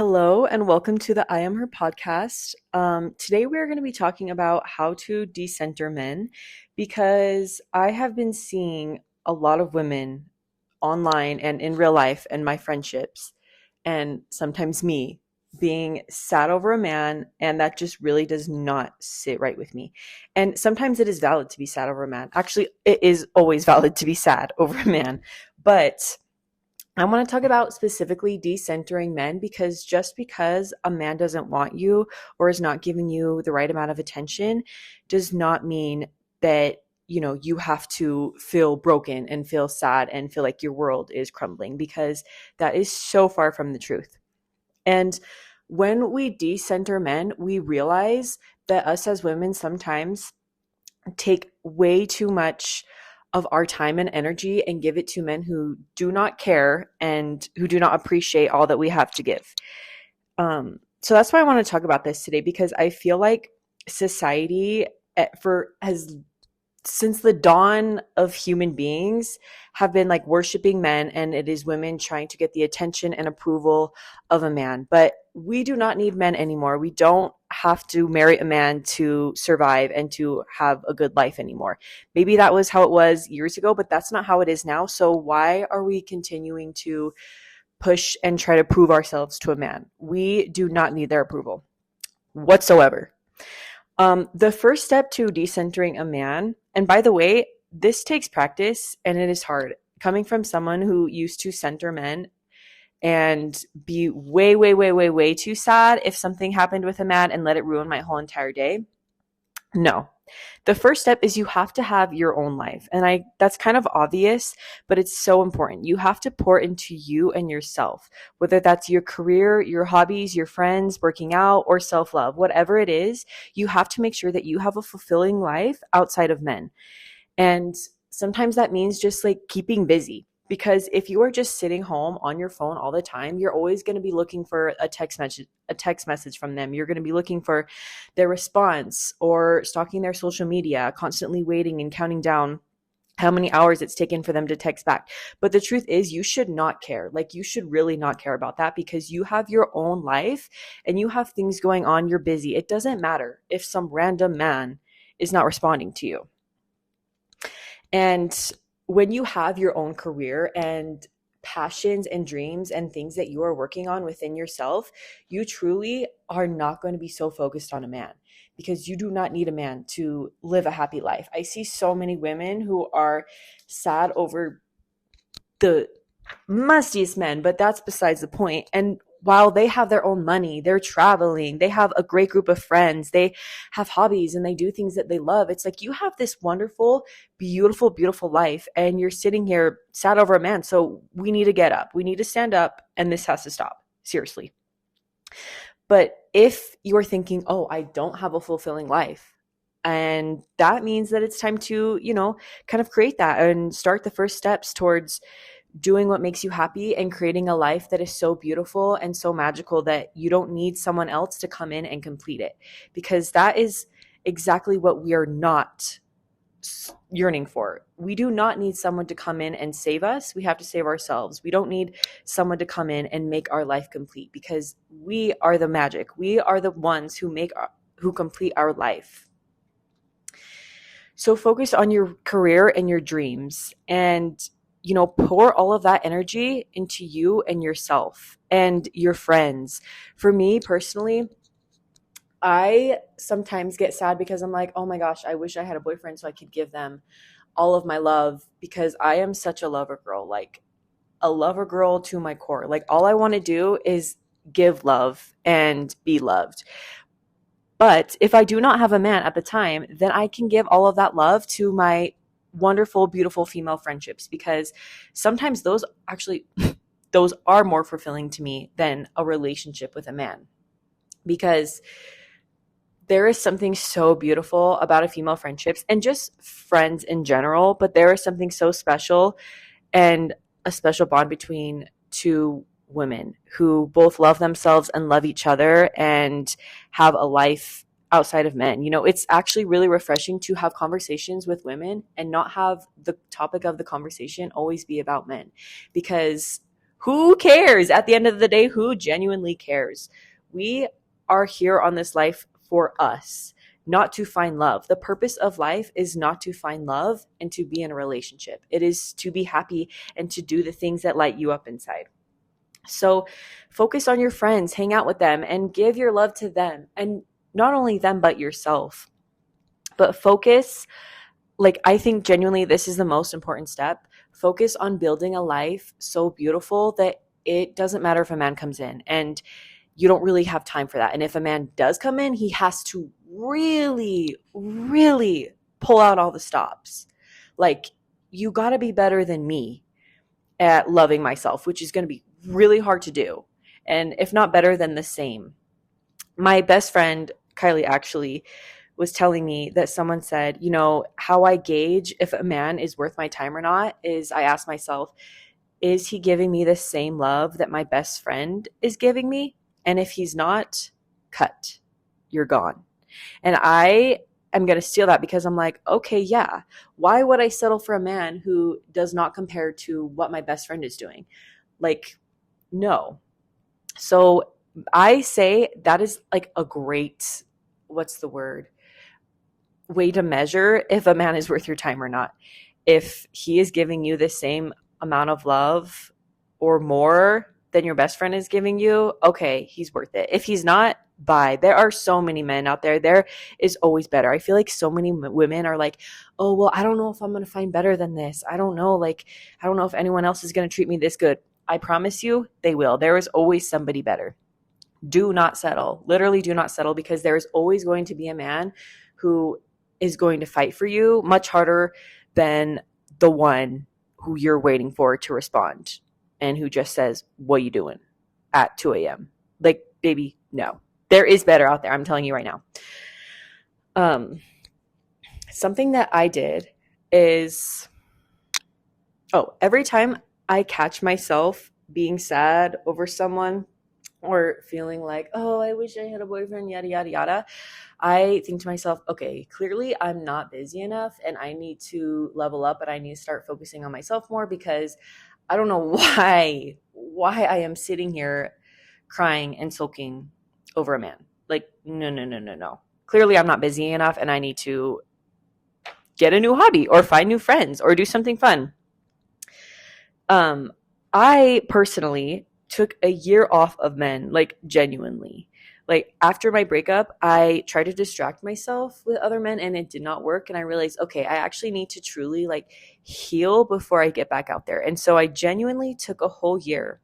Hello and welcome to the I Am Her podcast. Today we are going to be talking about how to decenter men because I have been seeing a lot of women online and in real life and my friendships, and sometimes me being sad over a man, and that just really does not sit right with me. And sometimes it is valid to be sad over a man. Actually, it is always valid to be sad over a man, but I want to talk about specifically decentering men because just because a man doesn't want you or is not giving you the right amount of attention does not mean that you have to feel broken and feel sad and feel like your world is crumbling, because that is so far from the truth. And when we decenter men, we realize that us as women sometimes take way too much of our time and energy and give it to men who do not care and who do not appreciate all that we have to give. So that's why I want to talk about this today, because I feel like society has since the dawn of human beings have been like worshiping men, and it is women trying to get the attention and approval of a man. But we do not need men anymore. We don't have to marry a man to survive and to have a good life anymore. Maybe that was how it was years ago, but that's not how it is now. So why are we continuing to push and try to prove ourselves to a man? We do not need their approval whatsoever. The first step to decentering a man, and by the way, this takes practice and it is hard. Coming from someone who used to center men and be way, way, way, way, way too sad if something happened with a man and let it ruin my whole entire day. No. The first step is you have to have your own life. And that's kind of obvious, but it's so important. You have to pour into you and yourself, whether that's your career, your hobbies, your friends, working out, or self-love, whatever it is, you have to make sure that you have a fulfilling life outside of men. And sometimes that means just like keeping busy. Because if you are just sitting home on your phone all the time, you're always going to be looking for a text message from them. You're going to be looking for their response or stalking their social media, constantly waiting and counting down how many hours it's taken for them to text back. But the truth is, you should not care. Like, you should really not care about that, because you have your own life and you have things going on. You're busy. It doesn't matter if some random man is not responding to you. And when you have your own career and passions and dreams and things that you are working on within yourself, you truly are not going to be so focused on a man, because you do not need a man to live a happy life. I see so many women who are sad over the mustiest men, but that's besides the point. And while they have their own money, they're traveling, they have a great group of friends, they have hobbies, and they do things that they love. It's like you have this wonderful, beautiful, beautiful life, and you're sitting here sad over a man. So we need to get up. We need to stand up, and this has to stop. Seriously. But if you're thinking, oh, I don't have a fulfilling life, and that means that it's time to, kind of create that and start the first steps towards doing what makes you happy and creating a life that is so beautiful and so magical that you don't need someone else to come in and complete it, because that is exactly what we are not yearning for. We do not need someone to come in and save us. We have to save ourselves. We don't need someone to come in and make our life complete, because we are the magic. We are the ones who complete our life. So focus on your career and your dreams, and pour all of that energy into you and yourself and your friends. For me personally, I sometimes get sad because I'm like, oh my gosh, I wish I had a boyfriend so I could give them all of my love, because I am such a lover girl, like a lover girl to my core. Like, all I want to do is give love and be loved. But if I do not have a man at the time, then I can give all of that love to my wonderful, beautiful female friendships, because sometimes those are more fulfilling to me than a relationship with a man, because there is something so beautiful about a female friendships and just friends in general, but there is something so special and a special bond between two women who both love themselves and love each other and have a life outside of men. It's actually really refreshing to have conversations with women and not have the topic of the conversation always be about men, because Who cares? At the end of the day, who genuinely cares? We are here on this life for us, not to find love. The purpose of life is not to find love and to be in a relationship. It is to be happy and to do the things that light you up inside. So focus on your friends, hang out with them, and give your love to them. And not only them, but yourself. But focus, like, I think genuinely this is the most important step. Focus on building a life so beautiful that it doesn't matter if a man comes in, and you don't really have time for that. And if a man does come in, he has to really, really pull out all the stops. Like, you got to be better than me at loving myself, which is going to be really hard to do. And if not better, then the same. My best friend, Kylie, actually was telling me that someone said, you know, how I gauge if a man is worth my time or not is I ask myself, is he giving me the same love that my best friend is giving me? And if he's not, cut. You're gone. And I am going to steal that because I'm like, okay, yeah. Why would I settle for a man who does not compare to what my best friend is doing? Like, no. So I say that is like a great, what's the word? Way to measure if a man is worth your time or not. If he is giving you the same amount of love or more than your best friend is giving you, okay, he's worth it. If he's not, bye. There are so many men out there. There is always better. I feel like so many women are like, oh, well, I don't know if I'm going to find better than this. I don't know. Like, I don't know if anyone else is going to treat me this good. I promise you they will. There is always somebody better. Do not settle. Literally do not settle, because there is always going to be a man who is going to fight for you much harder than the one who you're waiting for to respond and who just says, what you doing at 2 a.m.? Like, baby, no. There is better out there. I'm telling you right now. Something that I did is, every time I catch myself being sad over someone or feeling like, oh, I wish I had a boyfriend, yada, yada, yada, I think to myself, okay, clearly I'm not busy enough and I need to level up and I need to start focusing on myself more, because I don't know why I am sitting here crying and sulking over a man. Like, no. Clearly I'm not busy enough and I need to get a new hobby or find new friends or do something fun. I personally took a year off of men, like genuinely. Like, after my breakup, I tried to distract myself with other men and it did not work. And I realized, okay, I actually need to truly like heal before I get back out there. And so I genuinely took a whole year.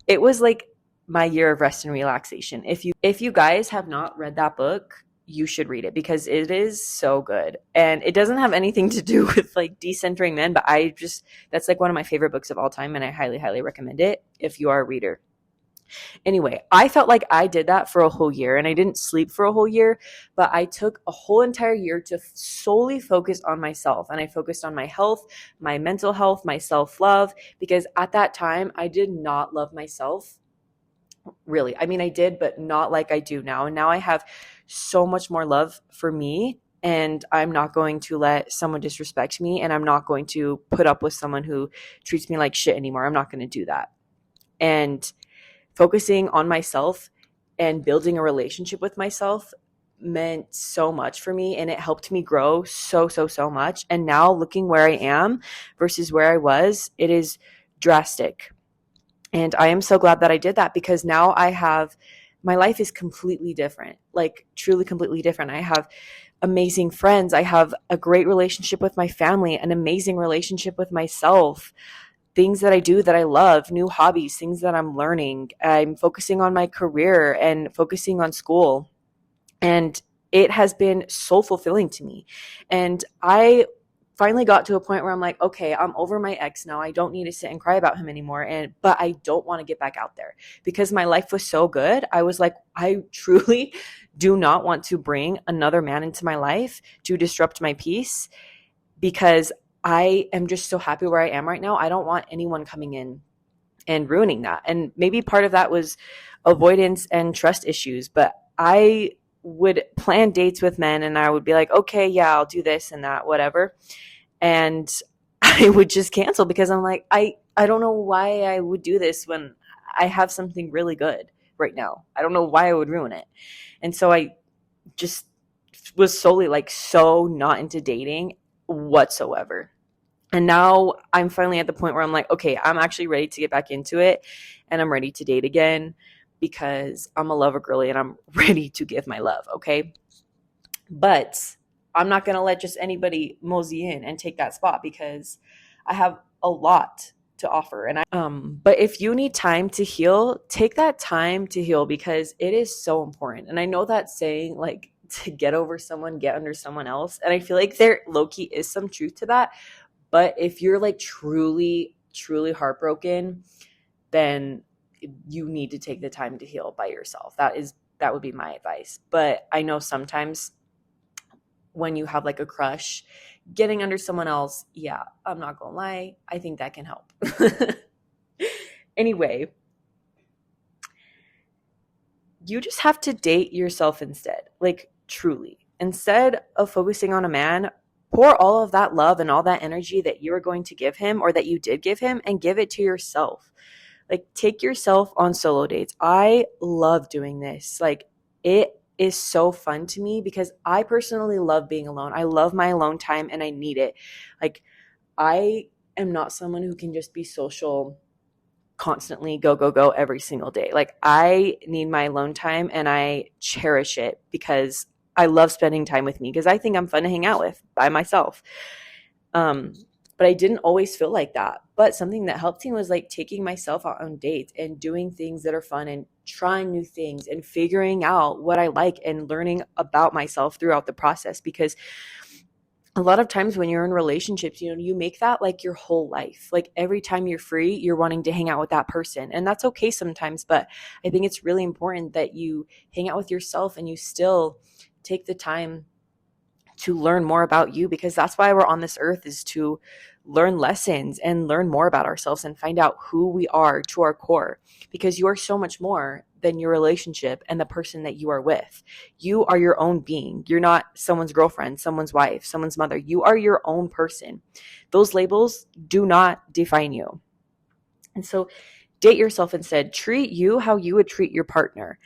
It was like my year of rest and relaxation. If you guys have not read that book, you should read it because it is so good. And it doesn't have anything to do with like decentering men, but that's like one of my favorite books of all time. And I highly, highly recommend it if you are a reader. Anyway, I felt like I did that for a whole year and I didn't sleep for a whole year, but I took a whole entire year to solely focus on myself. And I focused on my health, my mental health, my self-love, because at that time I did not love myself. Really. I mean, I did, but not like I do now. And now I have so much more love for me, and I'm not going to let someone disrespect me, and I'm not going to put up with someone who treats me like shit anymore. I'm not going to do that. And focusing on myself and building a relationship with myself meant so much for me, and it helped me grow so much. And now looking where I am versus where I was, it is drastic. And I am so glad that I did that, because now my life is completely different, like truly completely different. I have amazing friends. I have a great relationship with my family, an amazing relationship with myself, things that I do that I love, new hobbies, things that I'm learning. I'm focusing on my career and focusing on school. And it has been so fulfilling to me. And I finally got to a point where I'm like, okay, I'm over my ex now. I don't need to sit and cry about him anymore. But I don't want to get back out there because my life was so good. I was like, I truly do not want to bring another man into my life to disrupt my peace, because I am just so happy where I am right now. I don't want anyone coming in and ruining that. And maybe part of that was avoidance and trust issues, but I would plan dates with men and I would be like, okay, yeah, I'll do this and that, whatever. And I would just cancel because I'm like, I I don't know why I would do this when I have something really good right now. I don't know why I would ruin it. And so I just was solely like so not into dating whatsoever. And now I'm finally at the point where I'm like, okay, I'm actually ready to get back into it and I'm ready to date again because I'm a lover girly and I'm ready to give my love, okay? But I'm not going to let just anybody mosey in and take that spot because I have a lot to offer. And but if you need time to heal, take that time to heal because it is so important. And I know that saying like to get over someone, get under someone else. And I feel like there low key is some truth to that. But if you're like truly, truly heartbroken, then you need to take the time to heal by yourself. That would be my advice. But I know sometimes when you have like a crush, getting under someone else, yeah, I'm not gonna lie, I think that can help. Anyway, you just have to date yourself instead, like truly. Instead of focusing on a man, pour all of that love and all that energy that you are going to give him or that you did give him and give it to yourself. Like take yourself on solo dates. I love doing this. Like it is so fun to me because I personally love being alone. I love my alone time and I need it. Like I am not someone who can just be social constantly, go, go, go every single day. Like I need my alone time and I cherish it because I love spending time with me because I think I'm fun to hang out with by myself. But I didn't always feel like that. But something that helped me was like taking myself out on dates and doing things that are fun and trying new things and figuring out what I like and learning about myself throughout the process. Because a lot of times when you're in relationships, you know, you make that like your whole life. Like every time you're free, you're wanting to hang out with that person. And that's okay sometimes. But I think it's really important that you hang out with yourself and you still take the time to learn more about you, because that's why we're on this earth, is to learn lessons and learn more about ourselves and find out who we are to our core, because you are so much more than your relationship and the person that you are with. You are your own being. You're not someone's girlfriend, someone's wife, someone's mother. You are your own person. Those labels do not define you. And so date yourself instead. Treat you how you would treat your partner.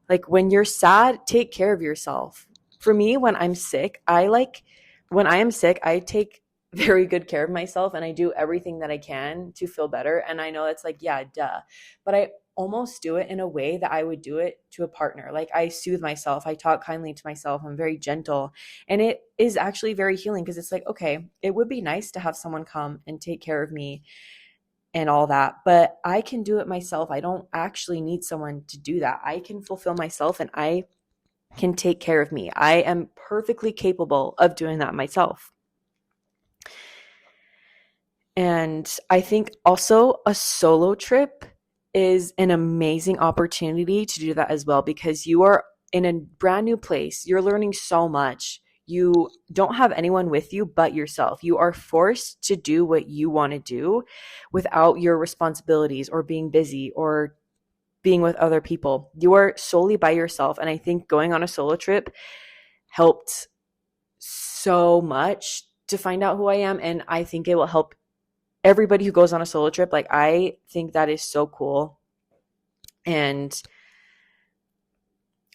Like when you're sad, take care of yourself. For me, when I'm sick, when I am sick, I take very good care of myself and I do everything that I can to feel better. And I know it's like, yeah, duh. But I almost do it in a way that I would do it to a partner. Like I soothe myself. I talk kindly to myself. I'm very gentle. And it is actually very healing because it's like, okay, it would be nice to have someone come and take care of me and all that, but I can do it myself. I don't actually need someone to do that. I can fulfill myself and I can take care of me. I am perfectly capable of doing that myself. And I think also a solo trip is an amazing opportunity to do that as well, because you are in a brand new place. You're learning so much. You don't have anyone with you but yourself. You are forced to do what you want to do without your responsibilities or being busy or being with other people. You are solely by yourself. And I think going on a solo trip helped so much to find out who I am. And I think it will help everybody who goes on a solo trip. Like, I think that is so cool. And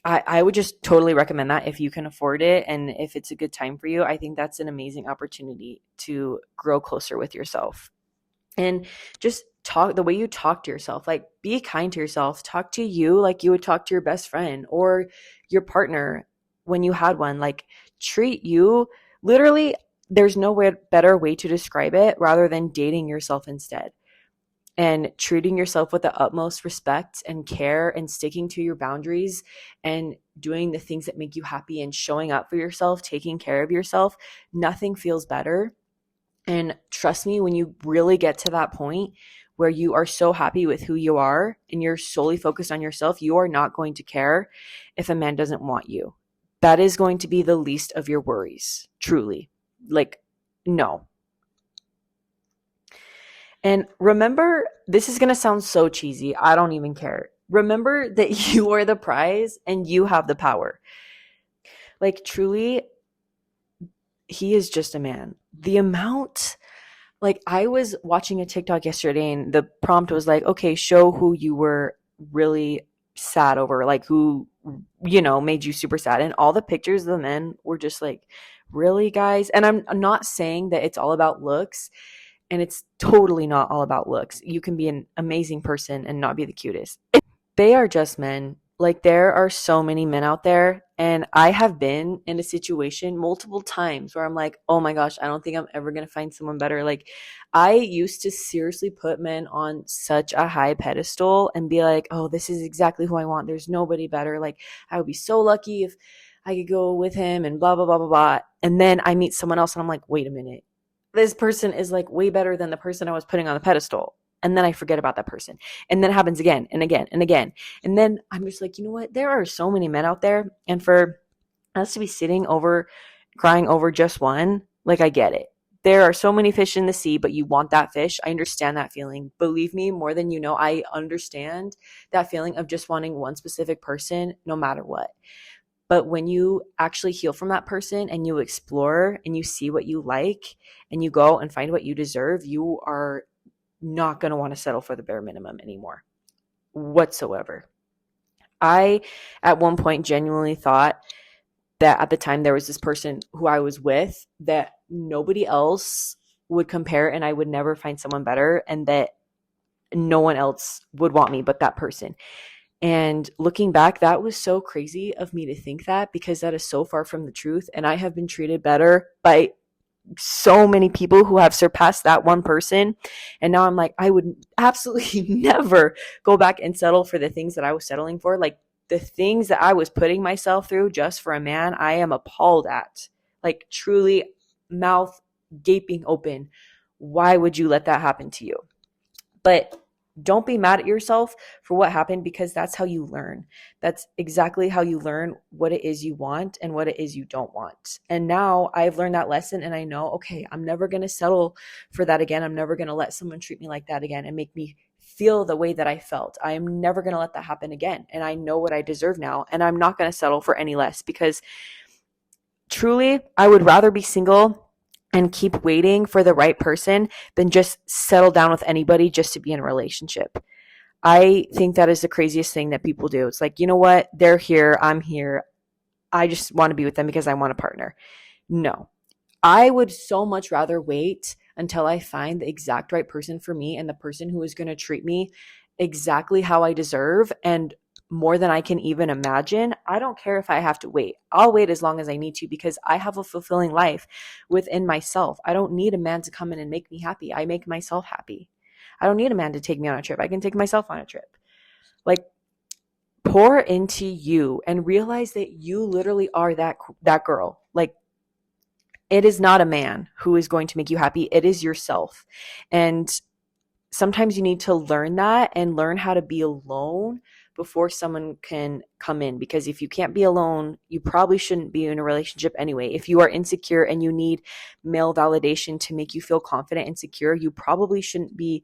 I would just totally recommend that if you can afford it and if it's a good time for you. I think that's an amazing opportunity to grow closer with yourself. And just talk the way you talk to yourself. Like, be kind to yourself. Talk to you like you would talk to your best friend or your partner when you had one. Like, treat you literally, there's no better way to describe it rather than dating yourself instead. And treating yourself with the utmost respect and care and sticking to your boundaries and doing the things that make you happy and showing up for yourself, taking care of yourself. Nothing feels better. And trust me, when you really get to that point where you are so happy with who you are and you're solely focused on yourself, you are not going to care if a man doesn't want you. That is going to be the least of your worries, truly. Like, no. And remember, this is going to sound so cheesy. I don't even care. Remember that you are the prize and you have the power. Like, truly, he is just a man. The amount Like I was watching a TikTok yesterday and the prompt was like, okay, show who you were really sad over, like who, made you super sad. And all the pictures of the men were just like, really, guys? And I'm not saying that it's all about looks, and it's totally not all about looks. You can be an amazing person and not be the cutest. They are just men. Like there are so many men out there, and I have been in a situation multiple times where I'm like, "Oh my gosh, I don't think I'm ever going to find someone better." Like I used to seriously put men on such a high pedestal and be like, "Oh, this is exactly who I want. There's nobody better. Like I would be so lucky if I could go with him and blah blah blah blah blah." And then I meet someone else and I'm like, "Wait a minute. This person is like way better than the person I was putting on the pedestal." And then I forget about that person. And then it happens again and again and again. And then I'm just like, you know what? There are so many men out there. And for us to be sitting over, crying over just one, like I get it. There are so many fish in the sea, but you want that fish. I understand that feeling. Believe me, more than you know, I understand that feeling of just wanting one specific person no matter what. But when you actually heal from that person and you explore and you see what you like and you go and find what you deserve, you are not going to want to settle for the bare minimum anymore whatsoever. I, at one point, genuinely thought that at the time there was this person who I was with that nobody else would compare and I would never find someone better, and that no one else would want me but that person. And looking back, that was so crazy of me to think that, because that is so far from the truth. And I have been treated better by so many people who have surpassed that one person. And now I'm like, I would absolutely never go back and settle for the things that I was settling for. Like the things that I was putting myself through just for a man, I am appalled at. Like truly, mouth gaping open. Why would you let that happen to you? But don't be mad at yourself for what happened, because that's how you learn. That's exactly how you learn what it is you want and what it is you don't want. And now I've learned that lesson, and I know, okay, I'm never going to settle for that again. I'm never going to let someone treat me like that again and make me feel the way that I felt. I am never going to let that happen again. And I know what I deserve now, and I'm not going to settle for any less, because truly, I would rather be single and keep waiting for the right person than just settle down with anybody just to be in a relationship. I think that is the craziest thing that people do. It's like, you know what? They're here. I'm here. I just want to be with them because I want a partner. No, I would so much rather wait until I find the exact right person for me, and the person who is going to treat me exactly how I deserve and more than I can even imagine. I don't care if I have to wait. I'll wait as long as I need to, because I have a fulfilling life within myself. I don't need a man to come in and make me happy. I make myself happy. I don't need a man to take me on a trip. I can take myself on a trip. Like, pour into you and realize that you literally are that girl. Like, it is not a man who is going to make you happy. It is yourself. And sometimes you need to learn that and learn how to be alone before someone can come in. Because if you can't be alone, you probably shouldn't be in a relationship anyway. If you are insecure and you need male validation to make you feel confident and secure, you probably shouldn't be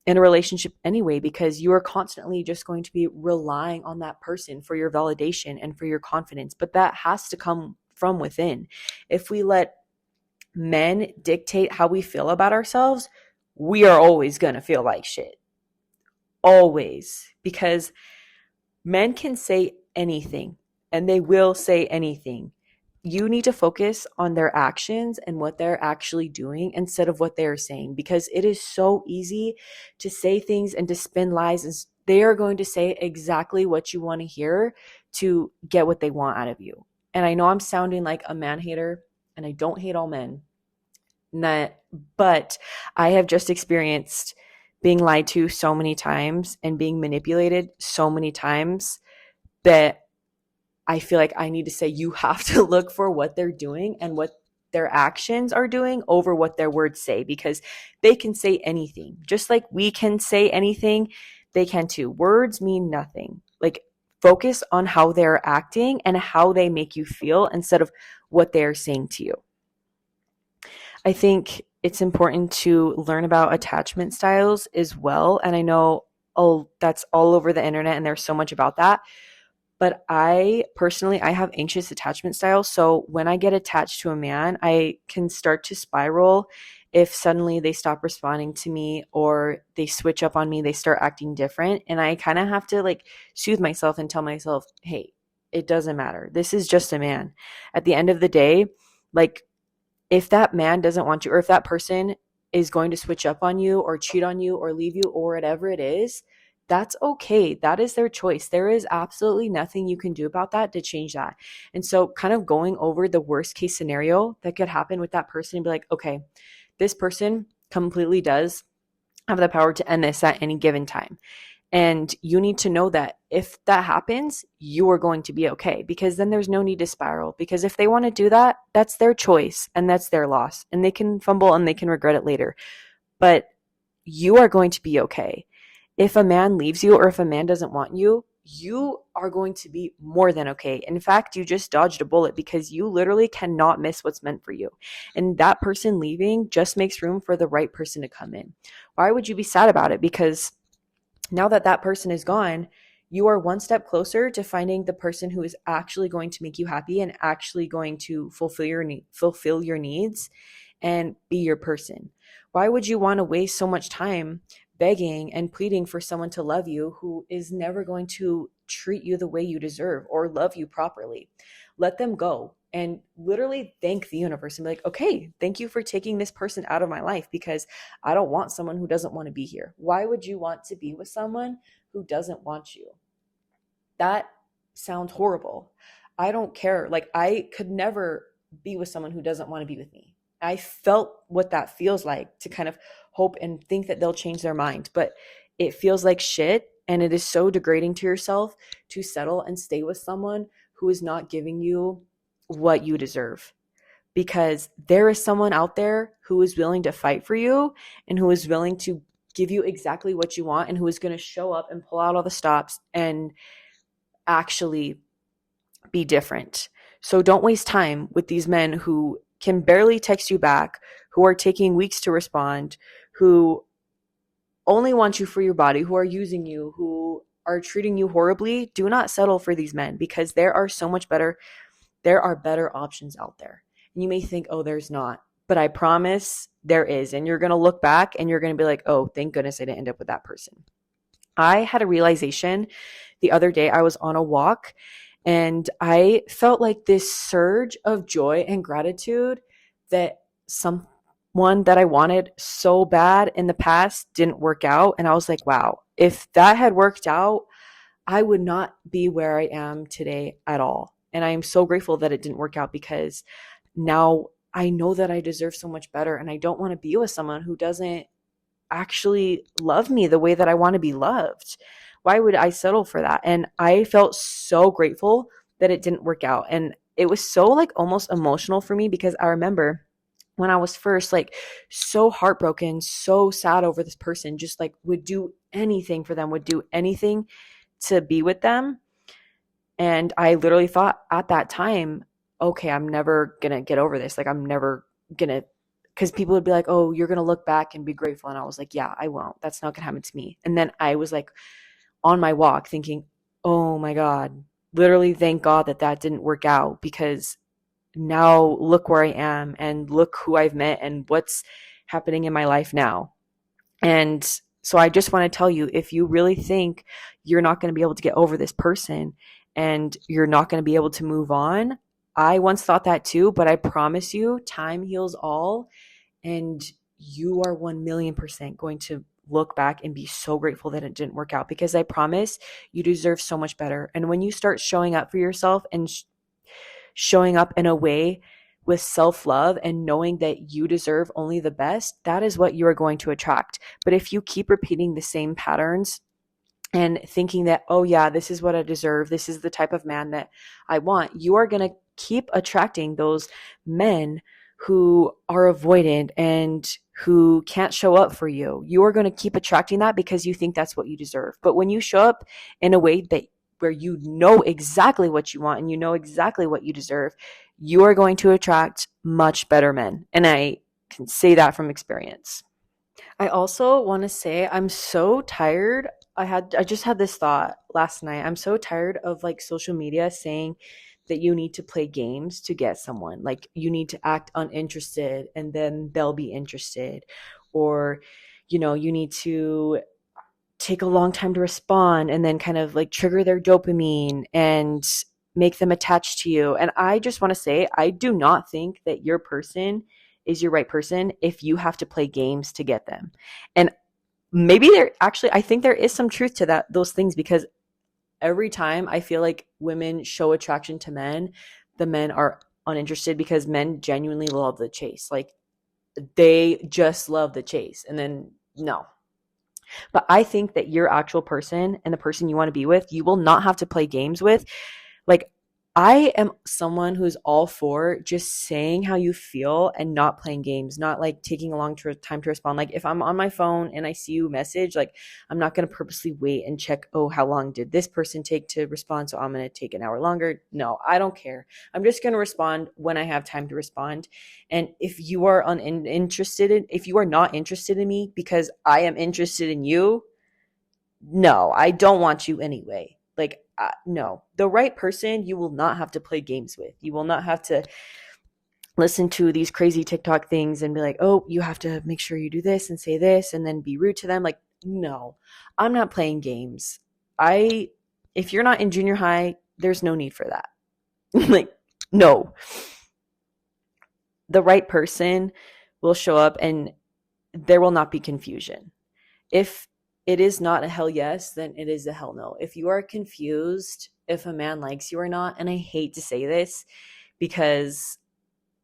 in a relationship anyway, because you are constantly just going to be relying on that person for your validation and for your confidence. But that has to come from within. If we let men dictate how we feel about ourselves, we are always going to feel like shit. Always. Because men can say anything, and they will say anything. You need to focus on their actions and what they're actually doing instead of what they're saying, because it is so easy to say things and to spin lies, and they are going to say exactly what you want to hear to get what they want out of you. And I know I'm sounding like a man hater, and I don't hate all men. But I have just experienced being lied to so many times and being manipulated so many times that I feel like I need to say, you have to look for what they're doing and what their actions are doing over what their words say, because they can say anything. Just like we can say anything, they can too. Words mean nothing. Like, focus on how they're acting and how they make you feel instead of what they're saying to you. I think it's important to learn about attachment styles as well. And I know that's all over the internet and there's so much about that. But I personally, I have anxious attachment style. So when I get attached to a man, I can start to spiral if suddenly they stop responding to me or they switch up on me, they start acting different. And I kind of have to like soothe myself and tell myself, hey, it doesn't matter. This is just a man. At the end of the day, like if that man doesn't want you, or if that person is going to switch up on you or cheat on you or leave you or whatever it is, that's okay. That is their choice. There is absolutely nothing you can do about that to change that. And so, kind of going over the worst case scenario that could happen with that person and be like, okay, this person completely does have the power to end this at any given time. And you need to know that if that happens, you are going to be okay, because then there's no need to spiral. Because if they want to do that, that's their choice and that's their loss. And they can fumble and they can regret it later. But you are going to be okay. If a man leaves you or if a man doesn't want you, you are going to be more than okay. In fact, you just dodged a bullet because you literally cannot miss what's meant for you. And that person leaving just makes room for the right person to come in. Why would you be sad about it? Because now that that person is gone, you are one step closer to finding the person who is actually going to make you happy and actually going to fulfill your needs and be your person. Why would you want to waste so much time begging and pleading for someone to love you who is never going to treat you the way you deserve or love you properly? Let them go and literally thank the universe and be like, okay, thank you for taking this person out of my life, because I don't want someone who doesn't want to be here. Why would you want to be with someone who doesn't want you? That sounds horrible. I don't care. Like, I could never be with someone who doesn't want to be with me. I felt what that feels like, to kind of hope and think that they'll change their mind, but it feels like shit. And it is so degrading to yourself to settle and stay with someone who is not giving you what you deserve, because there is someone out there who is willing to fight for you and who is willing to give you exactly what you want and who is going to show up and pull out all the stops and actually be different. So don't waste time with these men who can barely text you back, who are taking weeks to respond, who only want you for your body, who are using you, who are treating you horribly. Do not settle for these men, because there are better options out there. And you may think, oh, there's not, but I promise there is. And you're going to look back and you're going to be like, oh, thank goodness I didn't end up with that person. I had a realization the other day. I was on a walk and I felt like this surge of joy and gratitude that someone that I wanted so bad in the past didn't work out. And I was like, wow, if that had worked out, I would not be where I am today at all. And I am so grateful that it didn't work out, because now I know that I deserve so much better. And I don't want to be with someone who doesn't actually love me the way that I want to be loved. Why would I settle for that? And I felt so grateful that it didn't work out. And it was so like almost emotional for me, because I remember when I was first like so heartbroken, so sad over this person, just like would do anything for them, would do anything to be with them. And I literally thought at that time, okay, I'm never going to get over this. Like, I'm never going to, because people would be like, oh, you're going to look back and be grateful. And I was like, yeah, I won't. That's not going to happen to me. And then I was like on my walk thinking, oh my God, literally thank God that that didn't work out, because now look where I am and look who I've met and what's happening in my life now. And so I just want to tell you, if you really think you're not going to be able to get over this person and you're not going to be able to move on, I once thought that too, but I promise you, time heals all, and you are 1,000,000% going to look back and be so grateful that it didn't work out, because I promise you deserve so much better. And when you start showing up for yourself and showing up in a way with self-love and knowing that you deserve only the best, that is what you are going to attract. But if you keep repeating the same patterns and thinking that, oh yeah, this is what I deserve, this is the type of man that I want, you are going to keep attracting those men who are avoidant and who can't show up for you. You are going to keep attracting that because you think that's what you deserve. But when you show up in a way that where you know exactly what you want and you know exactly what you deserve, you are going to attract much better men. And I can say that from experience. I also want to say I'm so tired I just had this thought last night. I'm so tired of like social media saying that you need to play games to get someone. Like you need to act uninterested and then they'll be interested. Or, you need to take a long time to respond and then kind of like trigger their dopamine and make them attached to you. And I just want to say, I do not think that your person is your right person if you have to play games to get them. And maybe there actually, I think there is some truth to those things, because every time I feel like women show attraction to men, the men are uninterested because men genuinely love the chase. Like they just love the chase. And then no, but I think that your actual person and the person you want to be with, you will not have to play games with. Like, I am someone who's all for just saying how you feel and not playing games, not like taking a long time to respond. Like, if I'm on my phone and I see you message, like, I'm not going to purposely wait and check, oh, how long did this person take to respond? So I'm going to take an hour longer. No, I don't care. I'm just going to respond when I have time to respond. And if you are if you are not interested in me because I am interested in you, no, I don't want you anyway. Like, no, the right person you will not have to play games with. You will not have to listen to these crazy TikTok things and be like, oh, you have to make sure you do this and say this and then be rude to them. Like, no, I'm not playing games. If you're not in junior high, there's no need for that. Like, no, the right person will show up and there will not be confusion. If it is not a hell yes, then it is a hell no. If you are confused if a man likes you or not, and I hate to say this because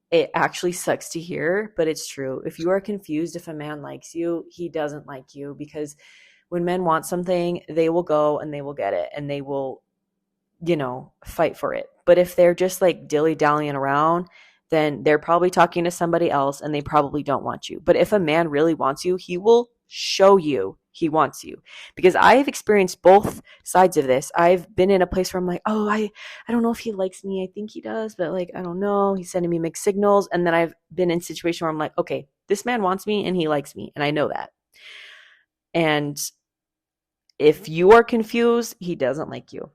it actually sucks to hear, but it's true. If you are confused if a man likes you, he doesn't like you, because when men want something, they will go and they will get it and they will, fight for it. But if they're just like dilly-dallying around, then they're probably talking to somebody else and they probably don't want you. But if a man really wants you, he will show you he wants you. Because I've experienced both sides of this. I've been in a place where I'm like, oh, I don't know if he likes me. I think he does, but like, I don't know. He's sending me mixed signals. And then I've been in a situation where I'm like, okay, this man wants me and he likes me. And I know that. And if you are confused, he doesn't like you.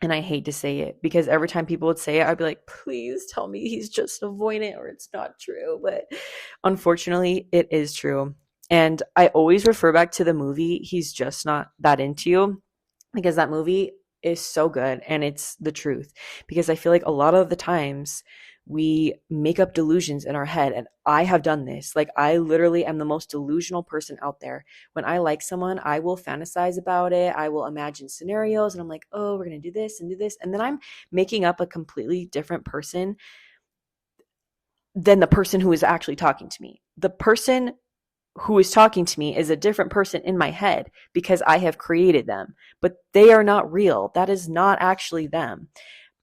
And I hate to say it because every time people would say it, I'd be like, please tell me he's just avoidant or it's not true. But unfortunately, it is true. And I always refer back to the movie, He's Just Not That Into You, because that movie is so good and it's the truth. Because I feel like a lot of the times we make up delusions in our head, and I have done this. Like, I literally am the most delusional person out there. When I like someone, I will fantasize about it. I will imagine scenarios and I'm like, oh, we're going to do this and do this. And then I'm making up a completely different person than the person who is actually talking to me. The person who is talking to me is a different person in my head because I have created them, but they are not real. That is not actually them.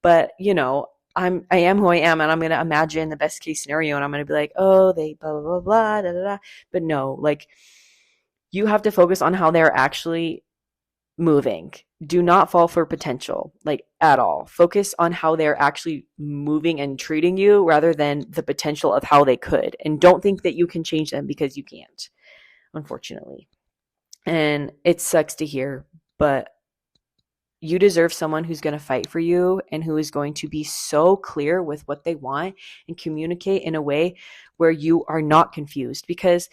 But, I am who I am, and I'm going to imagine the best case scenario, and I'm going to be like, oh, they blah, blah, blah, blah, da, da, da. But no, like, you have to focus on how they're actually moving. Do not fall for potential, like, at all. Focus on how they're actually moving and treating you rather than the potential of how they could. And don't think that you can change them, because you can't, unfortunately. And it sucks to hear, but you deserve someone who's going to fight for you and who is going to be so clear with what they want and communicate in a way where you are not confused. Because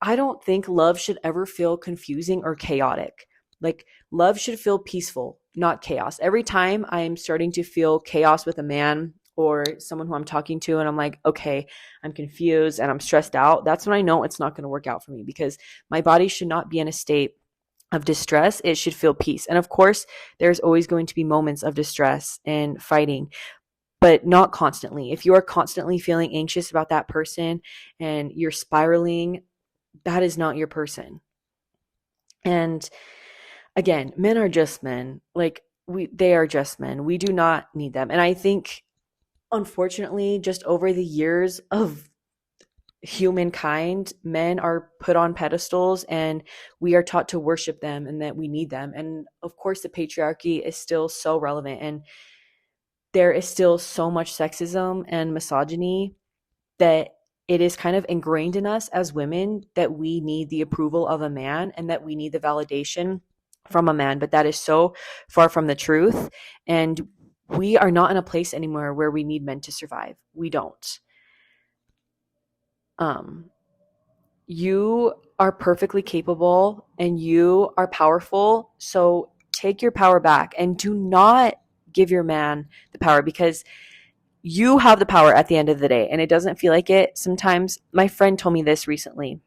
I don't think love should ever feel confusing or chaotic. Like, love should feel peaceful, not chaos. Every time I'm starting to feel chaos with a man or someone who I'm talking to, and I'm like, okay, I'm confused and I'm stressed out, that's when I know it's not going to work out for me, because my body should not be in a state of distress. It should feel peace. And of course, there's always going to be moments of distress and fighting, but not constantly. If you are constantly feeling anxious about that person and you're spiraling, that is not your person. And again, men are just men. Like, they are just men. We do not need them. And I think, unfortunately, just over the years of humankind, men are put on pedestals and we are taught to worship them and that we need them. And of course, the patriarchy is still so relevant, and there is still so much sexism and misogyny that it is kind of ingrained in us as women that we need the approval of a man and that we need the validation from a man, but that is so far from the truth. And we are not in a place anymore where we need men to survive. We don't. Um, you are perfectly capable and you are powerful. So take your power back and do not give your man the power, because you have the power at the end of the day. And it doesn't feel like it sometimes. My friend told me this recently,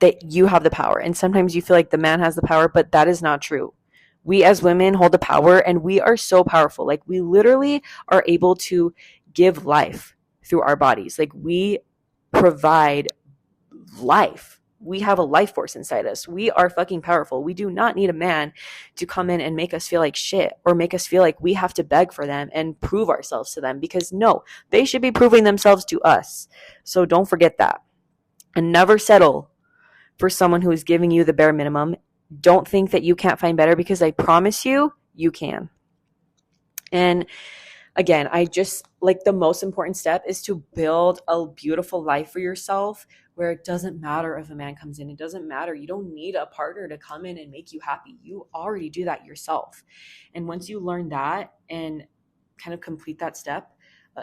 that you have the power. And sometimes you feel like the man has the power, but that is not true. We as women hold the power, and we are so powerful. Like, we literally are able to give life through our bodies. Like, we provide life. We have a life force inside us. We are fucking powerful. We do not need a man to come in and make us feel like shit, or make us feel like we have to beg for them and prove ourselves to them, because no, they should be proving themselves to us. So don't forget that. And never settle for someone who is giving you the bare minimum. Don't think that you can't find better, because I promise you, you can. And again, I just like, the most important step is to build a beautiful life for yourself, where it doesn't matter if a man comes in. It doesn't matter. You don't need a partner to come in and make you happy. You already do that yourself. And once you learn that and kind of complete that step,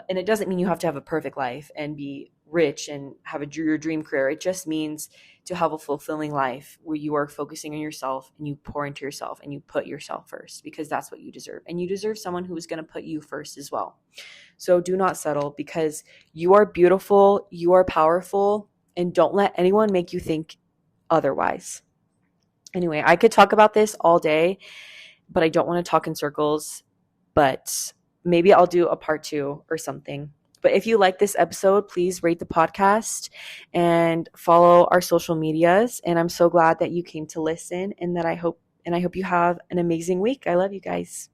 and it doesn't mean you have to have a perfect life and be rich and have your dream career. It just means to have a fulfilling life where you are focusing on yourself and you pour into yourself and you put yourself first, because that's what you deserve. And you deserve someone who is going to put you first as well. So do not settle, because you are beautiful, you are powerful, and don't let anyone make you think otherwise. Anyway, I could talk about this all day, but I don't want to talk in circles. But maybe I'll do a part 2 or something. But if you like this episode, please rate the podcast and follow our social medias. And I'm so glad that you came to listen, and I hope you have an amazing week. I love you guys.